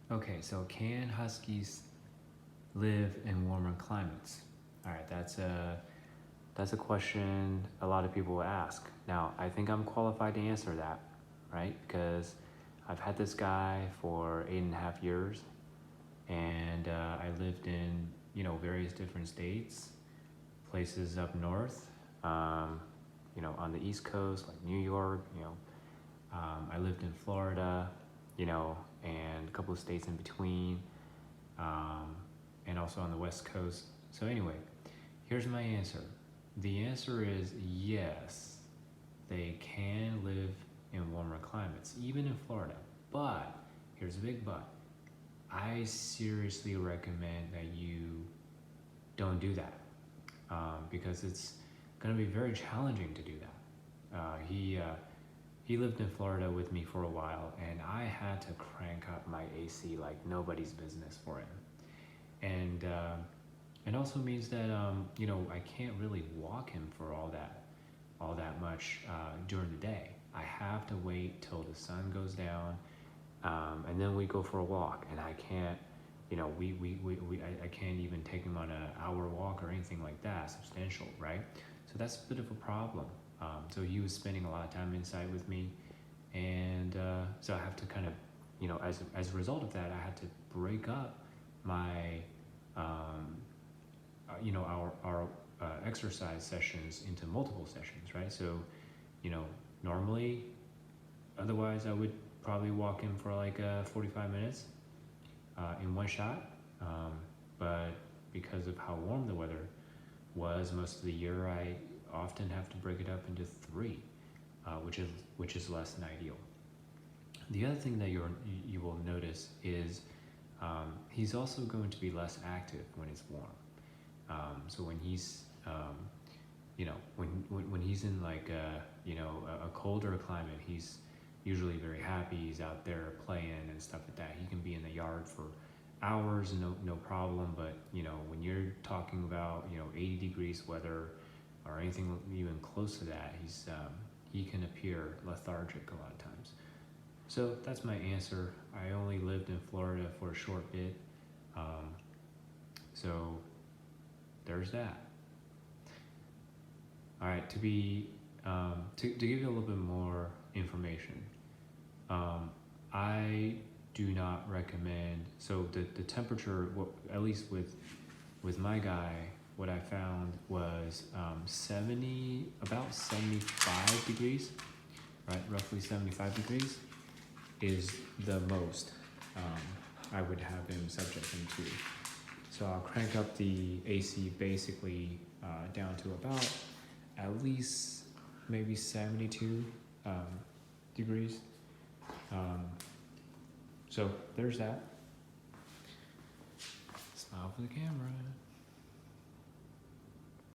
Okay, so can huskies live in warmer climates? All right, that's a question a lot of people will ask. Now, I think I'm qualified to answer that, right? Because I've had this guy for 8.5 years, and I lived in various different states, places up north, on the East Coast, like New York. I lived in Florida, and a couple of states in between, um, and also on the West Coast. So anyway, here's my answer. The answer is yes, they can live in warmer climates, even in Florida. But here's a big but. I seriously recommend that you don't do that, because it's going to be very challenging to do that. He lived in Florida with me for a while, and I had to crank up my AC like nobody's business for him. And it also means that I can't really walk him for all that much during the day. I have to wait till the sun goes down, and then we go for a walk. And I can't, I can't even take him on an hour walk or anything like that, substantial, right? So that's a bit of a problem. So he was spending a lot of time inside with me, and so I have to kind of, as a result of that, I had to break up my, our exercise sessions into multiple sessions, right? So, normally, otherwise I would probably walk in for like 45 minutes in one shot, but because of how warm the weather was most of the year, I often have to break it up into three, which is less than ideal. The other thing that you will notice is he's also going to be less active when it's warm. So when he's when he's in like a colder climate, he's usually very happy. He's out there playing and stuff like that. He can be in the yard for hours, no problem. But when you're talking about 80 degrees weather or anything even close to that, he can appear lethargic a lot of times. So that's my answer. I only lived in Florida for a short bit, so there's that. All right, to give you a little bit more information, I do not recommend. So the temperature, at least with my guy, what I found was about 75 degrees, right? Roughly 75 degrees is the most I would have him subject him to. So I'll crank up the AC basically down to about at least maybe 72 degrees. So there's that. Smile for the camera.